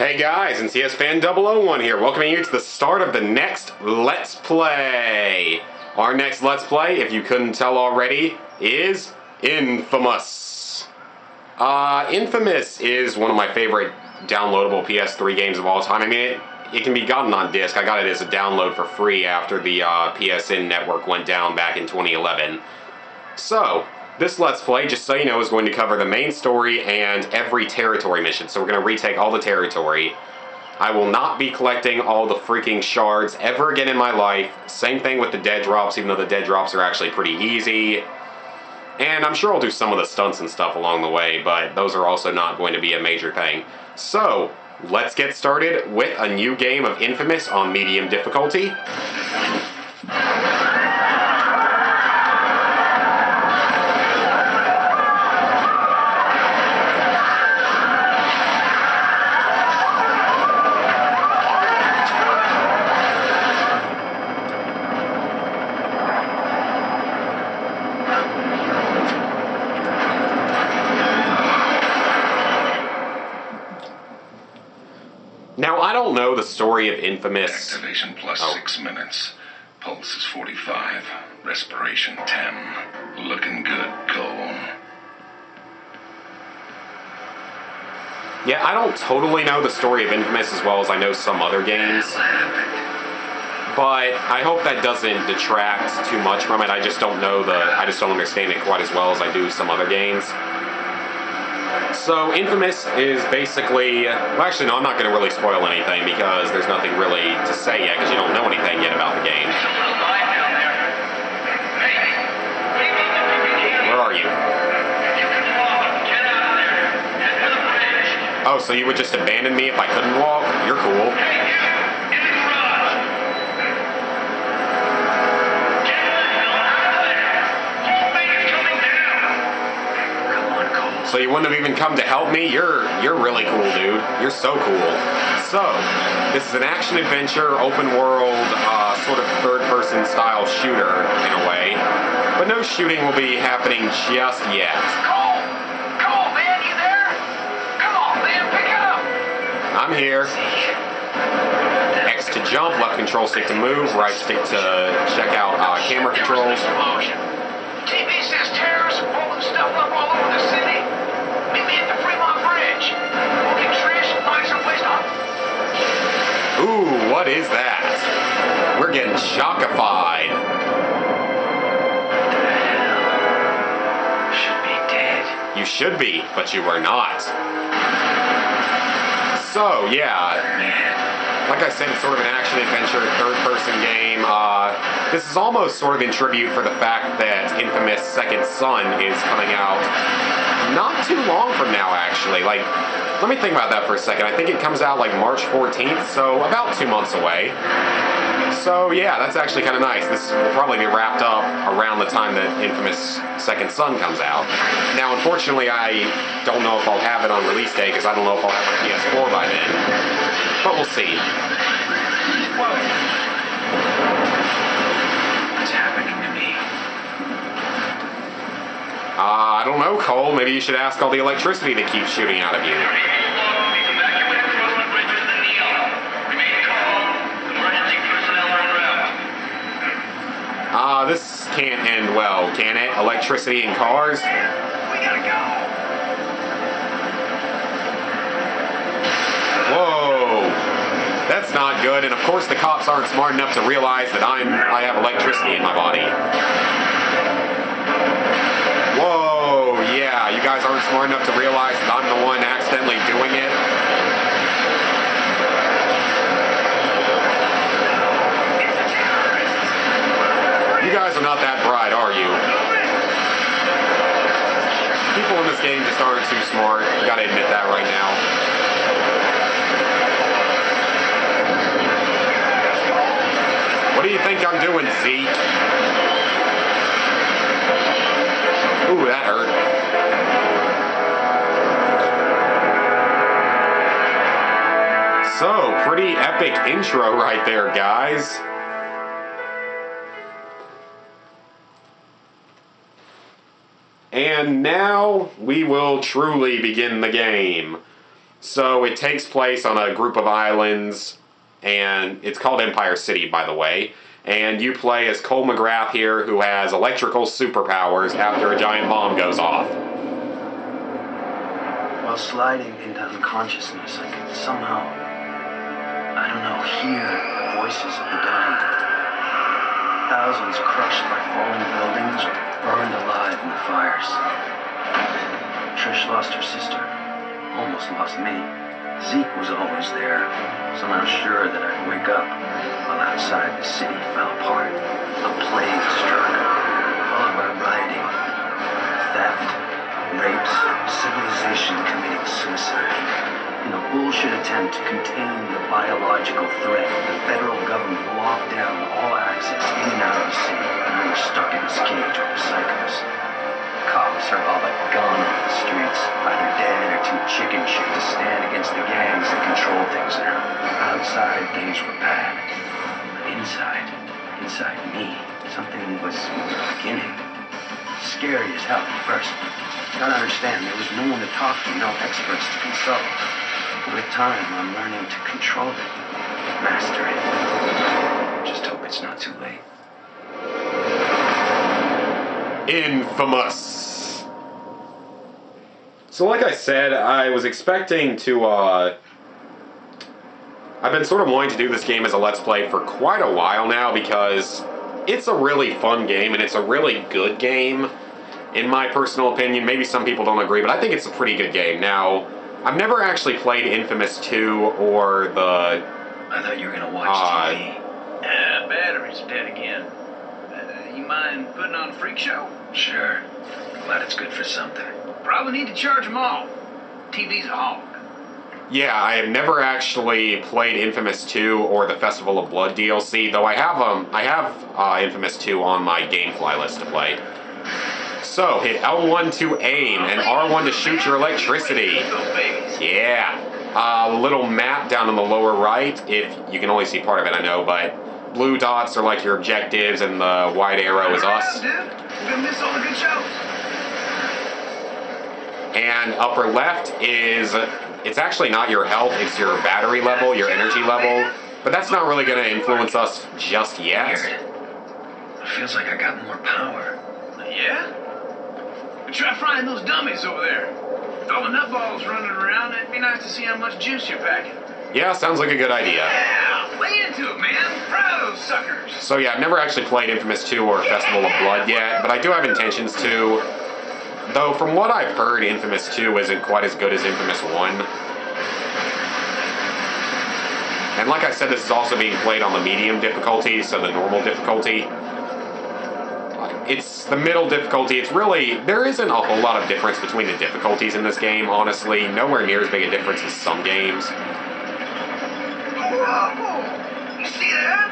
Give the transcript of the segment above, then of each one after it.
Hey guys, and CS Fan 001 here, welcoming you to the start of the next Let's Play. Our next Let's Play, if you couldn't tell already, is InFamous. InFamous is one of my favorite downloadable PS3 games of all time. I mean, it can be gotten on disc. I got it as a download for free after the PSN network went down back in 2011. So, this Let's Play, just so you know, is going to cover the main story and every territory mission. So we're going to retake all the territory. I will not be collecting all the freaking shards ever again in my life. Same thing with the dead drops, even though the dead drops are actually pretty easy. And I'm sure I'll do some of the stunts and stuff along the way, but those are also not going to be a major thing. So, let's get started with a new game of InFamous on medium difficulty. Now, I don't know the story of InFamous. Activation plus 6 minutes. Pulse is 45. Respiration 10. Looking good, Cole. Yeah, I don't totally know the story of InFamous as well as I know some other games. But I hope that doesn't detract too much from it. I just don't know I just don't understand it quite as well as I do some other games. So, InFamous is basically... Well, actually, no, I'm not going to really spoil anything because there's nothing really to say yet because you don't know anything yet about the game. Where are you? Oh, so you would just abandon me if I couldn't walk? You're cool. So you wouldn't have even come to help me? You're really cool, dude. You're so cool. So, this is an action-adventure, open-world, sort of third-person style shooter, in a way. But no shooting will be happening just yet. Cole, man, you there? Come on, man, pick up! I'm here. X to jump, left control stick to move, right stick to check out camera controls. TV says terrorists are blowing stuff up all over the city. Meet me at the Fremont Bridge. We'll get trash and find someplace to... Ooh, what is that? We're getting shockified. Should be dead. You should be, but you are not. So, yeah. Like I said, it's sort of an action-adventure, third-person game. This is almost sort of in tribute for the fact that InFamous Second Son is coming out not too long from now, actually. Like, let me think about that for a second. I think it comes out like March 14th, so about 2 months away. So, yeah, that's actually kind of nice. This will probably be wrapped up around the time that InFamous Second Son comes out. Now, unfortunately, I don't know if I'll have it on release day, because I don't know if I'll have my PS4 by then. But we'll see. What's happening to me? I don't know, Cole. Maybe you should ask all the electricity that keeps shooting out of you. This can't end well, can it? Electricity in cars? We gotta go! Whoa! That's not good, and of course the cops aren't smart enough to realize that I have electricity in my body. Whoa, yeah, you guys aren't smart enough to realize that I'm the one accidentally doing it. You guys are not that bright, are you? People in this game just aren't too smart. You gotta admit that right now. What do you think I'm doing, Zeke? Ooh, that hurt. So, pretty epic intro right there, guys. And now we will truly begin the game. So it takes place on a group of islands, and it's called Empire City, by the way. And you play as Cole McGrath here, who has electrical superpowers after a giant bomb goes off. While sliding into unconsciousness, I could somehow, I don't know, hear the voices of the dying. Thousands crushed by falling buildings or burned alive in the fires. Trish lost her sister, almost lost me. Zeke was always there, somehow sure that I'd wake up, while outside the city fell apart. A plague struck, followed by rioting, theft, rapes, civilization committing suicide. In a bullshit attempt to contain the biological threat, the federal government locked down all access in and out of the city, and we were stuck in this cage with psychos. Cops are all but gone off the streets, either dead or too chicken shit to stand against the gangs that control things now. Outside, things were bad. But inside me, something was beginning. Scary as hell at first. You gotta understand, there was no one to talk to, no experts to consult. But with time, I'm learning to control it, master it. Just hope it's not too late. InFamous. So like I said, I was expecting to, I've been sort of wanting to do this game as a Let's Play for quite a while now because it's a really fun game and it's a really good game, in my personal opinion. Maybe some people don't agree, but I think it's a pretty good game. Now, I've never actually played InFamous 2 or the... I thought you were gonna watch TV. Battery's dead again. You mind putting on a freak show? Sure. Glad it's good for something. Probably need to charge them all. TV's a hog. Yeah, I have never actually played InFamous 2 or the Festival of Blood DLC, though I have InFamous 2 on my GameFly list to play. So, hit L1 to aim, and R1 to shoot your electricity. Yeah. Little map down in the lower right, if you can only see part of it, I know, but blue dots are like your objectives, and the white arrow is us. Dude, we're gonna miss all the good shows. And upper left is, it's actually not your health, it's your battery level, your energy level, but that's not really going to influence us just yet. Weird. It feels like I got more power. Yeah? We try frying those dummies over there. With all the nutballs running around, it'd be nice to see how much juice you're packing. Yeah, sounds like a good idea. Yeah, lay into it, man. Fry those suckers. So yeah, I've never actually played InFamous 2 or Festival of Blood yet, but I do have intentions to. Though from what I've heard, InFamous 2 isn't quite as good as InFamous 1. And like I said, this is also being played on the medium difficulty, so the normal difficulty. It's the middle difficulty. It's really, there isn't a whole lot of difference between the difficulties in this game, honestly. Nowhere near as big a difference as some games. Whoa! You see that?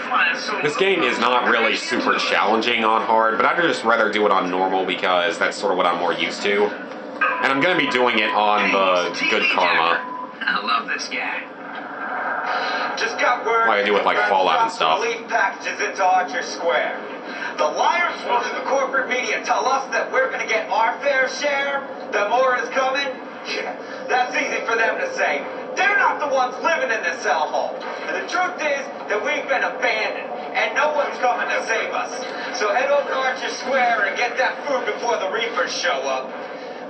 Flying so This game is not really super challenging on hard, but I'd just rather do it on normal because that's sort of what I'm more used to. And I'm going to be doing it on the good karma. I love this guy. Just got word. Like I do with like Fallout and stuff. Relief packages into Archer Square. The liars running the corporate media tell us that we're going to get our fair share. That more is coming. Yeah, that's easy for them to say. They're not the ones living in this hellhole. And the truth is that we've been abandoned, and no one's coming to save us. So head over to Archer Square and get that food before the Reapers show up.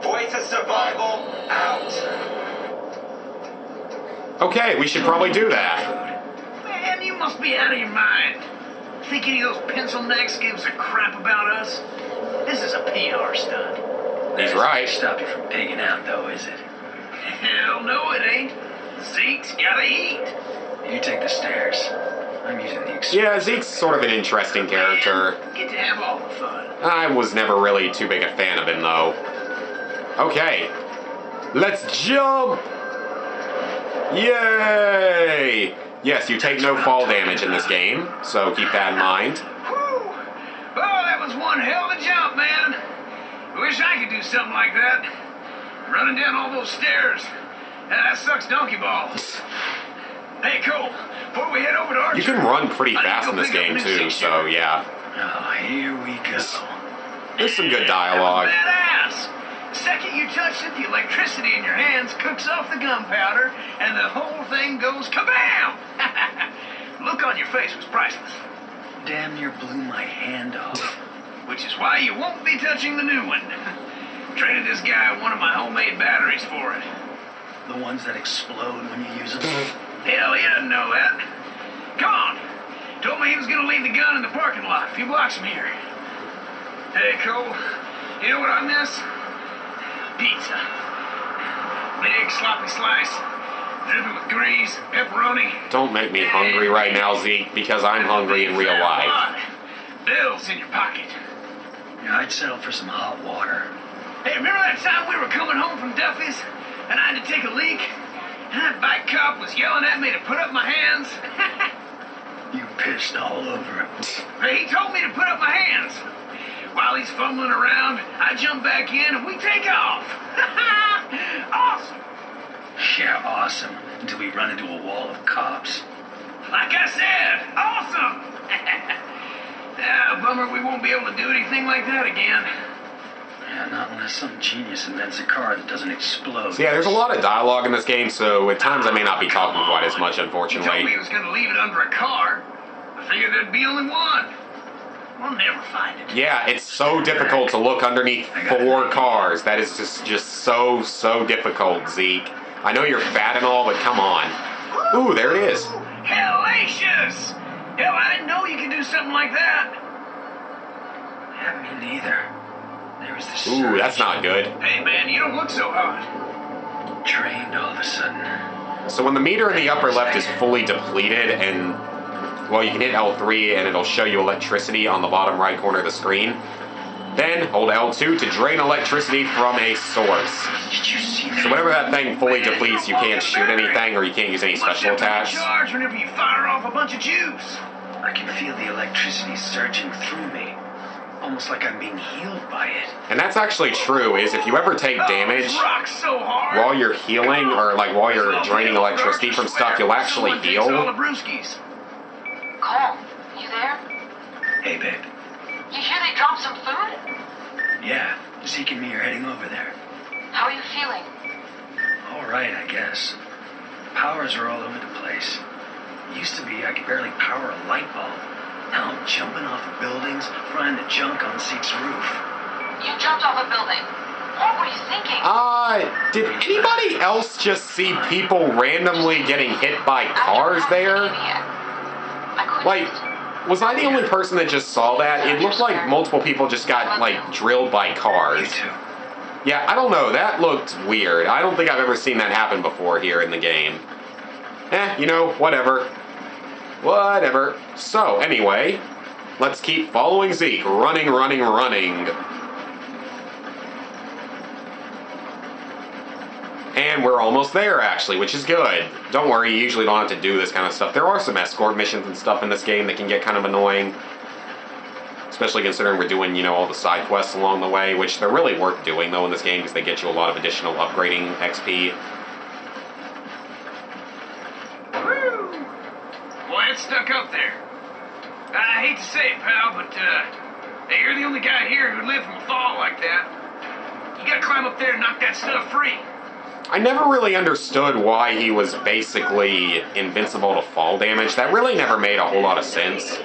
Voice of Survival, out. Okay, we should probably do that. Man, you must be out of your mind. Think any of those pencil necks gives a crap about us? This is a PR stunt. He's right. Stop you from pigging out, though, is it? Hell no, it ain't. Zeke's gotta eat. You take the stairs. I'm using the express. Yeah, Zeke's sort of an interesting character. Get to have all the fun. I was never really too big a fan of him, though. Okay. Let's jump! Yay! Yes, you take no fall damage in this game, so keep that in mind. Whew. Oh, that was one hell of a jump, man. Wish I could do something like that. Running down all those stairs. That sucks donkey balls. Hey, Cole, before we head over to Archer... You can run pretty fast in this game, too, so yeah. Oh, here we go. There's some good dialogue. Badass. second you touch it, the electricity in your hands cooks off the gunpowder, and the whole thing goes kabam! The look on your face was priceless. Damn near blew my hand off. Which is why you won't be touching the new one. Traded this guy one of my homemade batteries for it. The ones that explode when you use them. Hell, he doesn't know that. Come on. Told me he was gonna leave the gun in the parking lot a few blocks from here. Hey, Cole, you know what I miss? Pizza. Big sloppy slice, dripping with grease, pepperoni. Don't make me hungry right now, Zeke, because I'm hungry in real life. Bills in your pocket. Yeah, I'd settle for some hot water. Hey, remember that time we were coming home from Duffy's and I had to take a leak? And that bike cop was yelling at me to put up my hands? You pissed all over him. He told me to put up my hands. While he's fumbling around, I jump back in and we take off. Awesome. Yeah, awesome. Until we run into a wall of cops. Like I said, awesome. Bummer we won't be able to do anything like that again. Yeah, not unless some genius invents a car that doesn't explode. So yeah, there's a lot of dialogue in this game, so at times I may not be talking quite as much, He told me unfortunately. he was going to leave it under a car. I figured there'd be only one. We'll never find it. Yeah, it's so difficult to look underneath 4 cars. That is just so difficult, Zeke. I know you're fat and all, but come on. Ooh, there it is. Hellacious! Hell, I didn't know you could do something like that. Yeah, me neither. There was this Ooh, that's not good. Hey, man, you don't look so hot. drained all of a sudden. So when the meter in the upper left is fully depleted and, well, you can hit L3 and it'll show you electricity on the bottom right corner of the screen. Then hold L2 to drain electricity from a source. Did you see that? So whenever that thing fully depletes, you can't shoot anything or you can't use any special attacks. Charge whenever you fire off a bunch of juice. I can feel the electricity surging through me. Almost like I'm being healed by it. And that's actually true, is if you ever take damage So hard. while you're healing or like while you're draining electricity from stuff, you'll actually heal. All the brewskis. Cole, you there? Hey, babe. You hear they dropped some food? Yeah, Zeke and me are heading over there. How are you feeling? All right, I guess. Powers are all over the place. Used to be I could barely power a light bulb. Now I'm jumping off of buildings, frying the junk on Zeke's roof. You jumped off a building. What were you thinking? Did anybody else just see people randomly getting hit by cars there? I couldn't. Like, was I the only person that just saw that? It looked like multiple people just got, like, drilled by You cars. too. Yeah, I don't know. That looked weird. I don't think I've ever seen that happen before here in the game. You know, whatever. Whatever. So, anyway, let's keep following Zeke. Running. And we're almost there, actually, which is good. Don't worry, you usually don't have to do this kind of stuff. There are some escort missions and stuff in this game that can get kind of annoying. Especially considering we're doing, you know, all the side quests along the way, which they're really worth doing, though, in this game, because they get you a lot of additional upgrading XP. Woo! Boy, it's stuck up there. I hate to say it, pal, but, hey, you're the only guy here who lived from a fall like that. You gotta climb up there and knock that stuff free. I never really understood why he was basically invincible to fall damage. That really never made a whole lot of sense.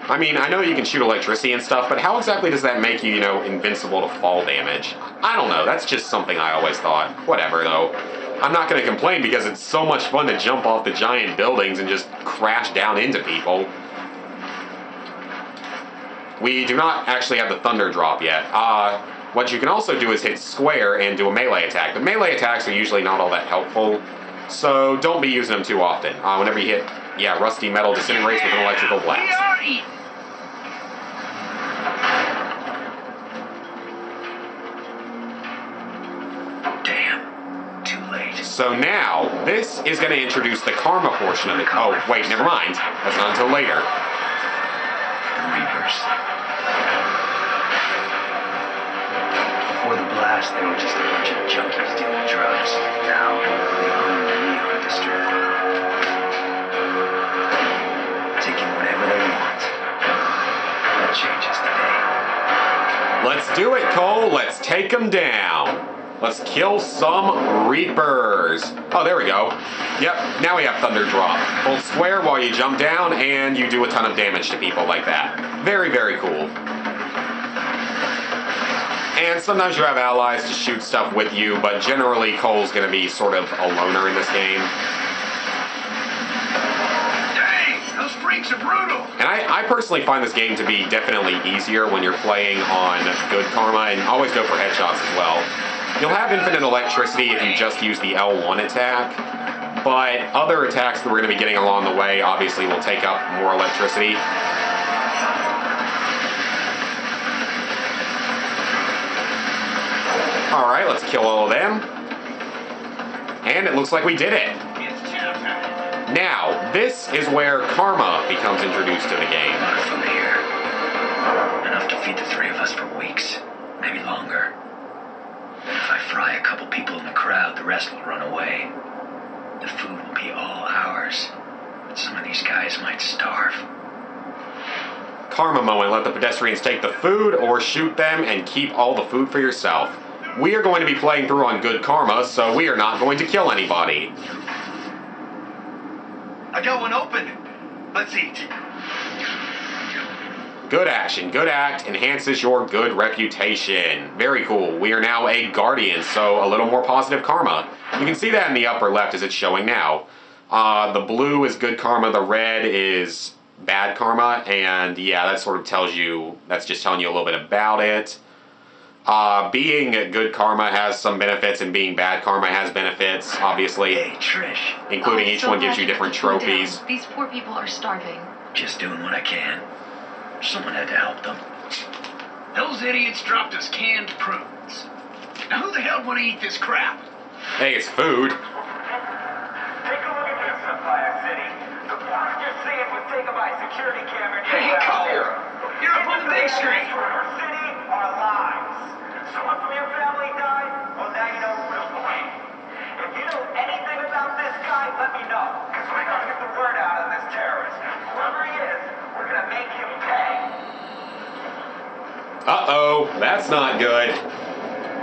I mean, I know you can shoot electricity and stuff, but how exactly does that make you, you know, invincible to fall damage? I don't know, that's just something I always thought. Whatever, though. I'm not going to complain because it's so much fun to jump off the giant buildings and just crash down into people. We do not actually have the thunder drop yet. What you can also do is hit square and do a melee attack. But melee attacks are usually not all that helpful, so don't be using them too often. Whenever you hit, yeah, rusty metal disintegrates with an electrical blast. We are eating. Damn. Too late. So now, this is going to introduce the karma portion of it. Oh, wait, never mind. That's not until later. The Reapers. Before the blast, they were just a bunch of junkies dealing drugs. Now, they own the Neon District. Taking whatever they want. That changes today. Let's do it, Cole. Let's take them down. Let's kill some Reapers. Oh, there we go. Yep, now we have Thunder Drop. Hold square while you jump down, and you do a ton of damage to people like that. Very, very cool. And sometimes you have allies to shoot stuff with you, but generally Cole's going to be sort of a loner in this game. Dang, those freaks are brutal. And I personally find this game to be definitely easier when you're playing on good karma, and always go for headshots as well. You'll have infinite electricity if you just use the L1 attack, but other attacks that we're going to be getting along the way obviously will take up more electricity. Alright, let's kill all of them. And it looks like we did it. Now, this is where karma becomes introduced to the game. A lot of food here. Enough to feed the three of us for weeks, maybe longer. If I fry a couple people in the crowd, the rest will run away. The food will be all ours, but some of these guys might starve. Karma moment, let the pedestrians take the food or shoot them and keep all the food for yourself. We are going to be playing through on good karma, so we are not going to kill anybody. I got one open. Let's eat. Good action, good act, enhances your good reputation. Very cool. We are now a guardian, so a little more positive karma. You can see that in the upper left as it's showing now. The blue is good karma, the red is bad karma, and yeah, that sort of tells you, that's just telling you a little bit about it. Being good karma has some benefits, and being bad karma has benefits, obviously. Hey, Trish. Including each one gives you different trophies. These poor people are starving. Just doing what I can. Someone had to help them. Those idiots dropped us canned prunes. Now who the hell want to eat this crap? Hey, it's food. Take a look at this, Empire City. The footage you're seeing was taken by security camera. Hey, Cole! You're up on the big screen. Our city, our lives. Someone from your family died? Well, now you know who to blame. If you know anything about this guy, let me know. Because we gotta get the word out on this terrorist. Whoever he is, we're gonna make him pay. Uh-oh, that's not good.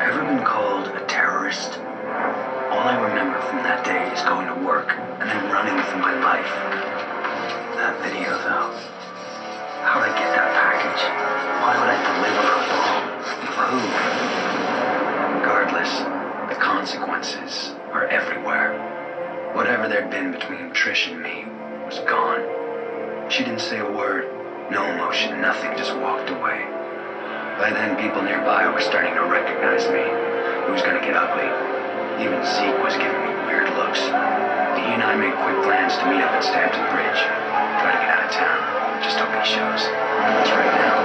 Ever been called a terrorist? All I remember from that day is going to work and then running for my life. That video, though. How'd I get that package? Why would I deliver a bomb? For who? Regardless, the consequences are everywhere. Whatever there'd been between Trish and me was gone. She didn't say a word, no emotion, nothing, just walked away. By then, people nearby were starting to recognize me. It was gonna get ugly. Even Zeke was giving me weird looks. He and I made quick plans to meet up at Stampton Bridge. Try to get out of town. Just hope he shows. Because right now,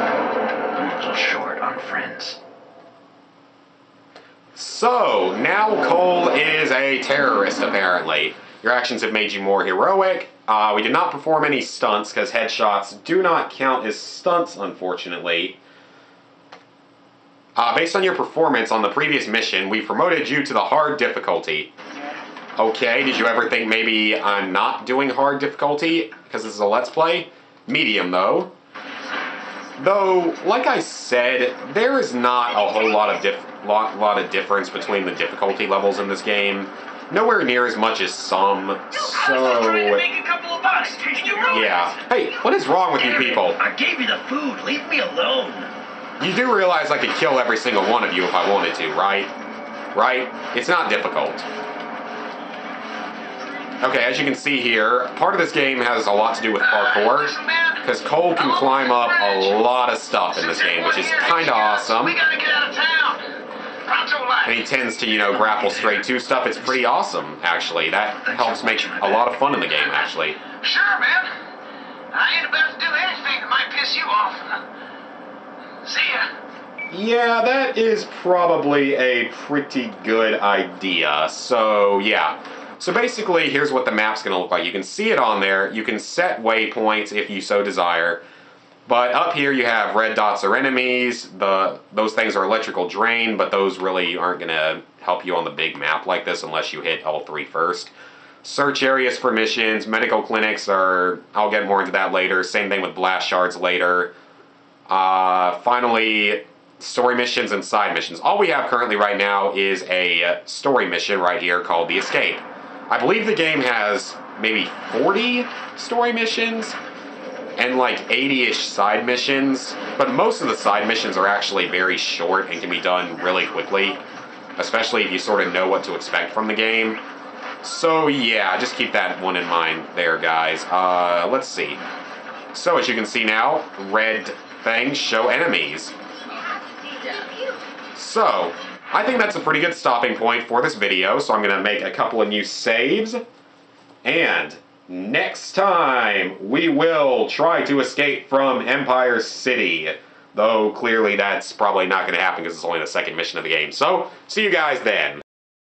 I'm a little short on friends. So, now Cole is a terrorist, apparently. Your actions have made you more heroic. We did not perform any stunts, because headshots do not count as stunts, unfortunately. Based on your performance on the previous mission, we promoted you to the hard difficulty. Okay, did you ever think maybe I'm not doing hard difficulty, because this is a Let's Play? Medium, though. Though, like I said, there is not a whole lot of difference between the difficulty levels in this game. Nowhere near as much as some, so... Yeah. Hey, what is wrong with you people? I gave you the food. Leave me alone. You do realize I could kill every single one of you if I wanted to, right? Right? It's not difficult. Okay, as you can see here, part of this game has a lot to do with parkour, because Cole can climb up a lot of stuff in this game, which is kind of awesome. We gotta get out of town. And he tends to, you know, grapple straight to stuff. It's pretty awesome, actually. That helps make a lot of fun in the game, actually. Sure, man. I ain't about to do anything that might piss you off. See ya. Yeah, that is probably a pretty good idea. So, yeah. So basically, here's what the map's going to look like. You can see it on there. You can set waypoints if you so desire. But up here you have red dots are enemies. Those things are electrical drain, but those really aren't going to help you on the big map like this unless you hit all three first. Search areas for missions. Medical clinics are... I'll get more into that later. Same thing with blast shards later. Finally, story missions and side missions. All we have currently right now is a story mission right here called The Escape. I believe the game has maybe 40 story missions and like 80-ish side missions, but most of the side missions are actually very short and can be done really quickly, especially if you sort of know what to expect from the game. So yeah, just keep that one in mind there, guys. Let's see. So as you can see now, red things show enemies. So, I think that's a pretty good stopping point for this video, so I'm going to make a couple of new saves. And next time, we will try to escape from Empire City. Though, clearly that's probably not going to happen because it's only the second mission of the game. So, see you guys then.